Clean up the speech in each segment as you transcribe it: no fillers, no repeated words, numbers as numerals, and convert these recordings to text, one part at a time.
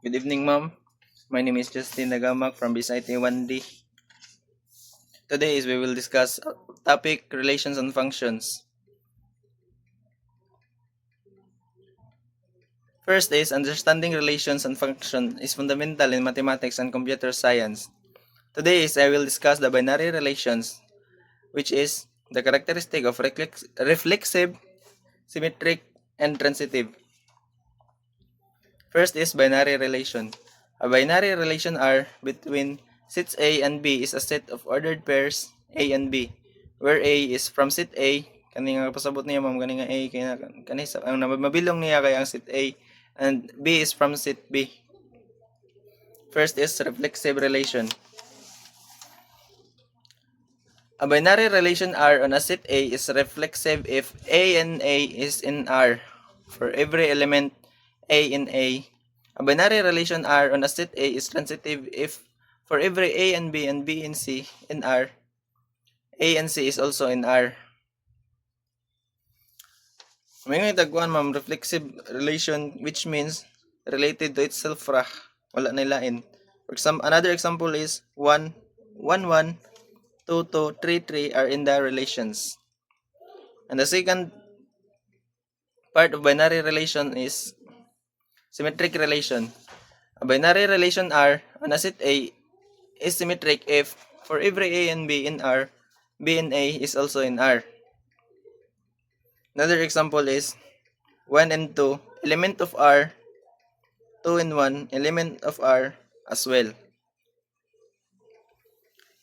Good evening, ma'am. My name is Justin Nagamak from BSIT 1D. Today we will discuss topic relations and functions. First is understanding relations and function is fundamental in mathematics and computer science. Today I will discuss the binary relations, which is the characteristic of reflexive, symmetric, and transitive. First is binary relation. A binary relation R between sets A and B is a set of ordered pairs A and B, where A is from set A, kani nga pasabot niya ma'am, kani nga A, kani ang mabilong niya kay ang set A, and B is from set B. First is reflexive relation. A binary relation R on a set A is reflexive if A and A is in R. For every element A in A, a binary relation R on a set A is transitive if for every A and B in C in R, A and C is also in R. May nga tagkuhan ma'am, reflexive relation, which means related to itself ra. Wala nilain. For example, another example is 1, 1, 1, 2, 2, 3, 3 are in the relations. And the second part of binary relation is symmetric relation. A binary relation R on a set A is symmetric if for every A and B in R, B and A is also in R. Another example is 1 and 2, element of R, 2 and 1, element of R as well.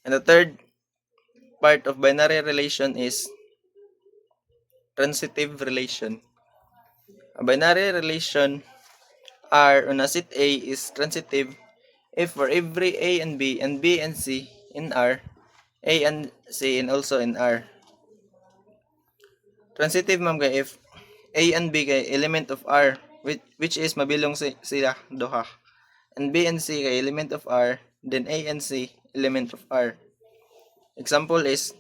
And the third part of binary relation is transitive relation. A binary relation R on a set A is transitive if for every A and B and C in R, A and C and also in R. Transitive ma'am kay if A and B kay element of R which is mabilong sila duha. And B and C kay element of R, then A and C element of R. Example is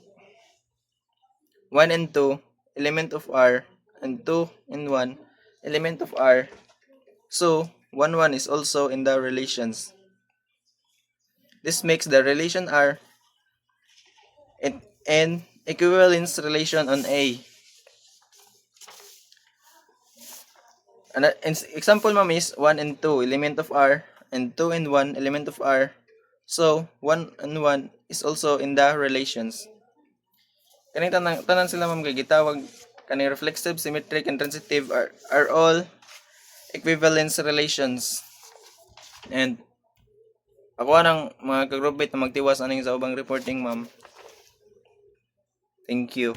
1 and 2 element of R and 2 and 1 element of R. So 1 1 is also in the relations. This makes the relation R an equivalence relation on A. An example ma'am is 1 and 2 element of R and 2 and 1 element of R. So 1 and 1 is also in the relations. Kani tanan sila ma'am kay gitawag kani reflexive, symmetric, and transitive are all equivalence relations. And ako nang mga ka-groupmate na magtiwas aning sa ubang reporting ma'am. Thank you.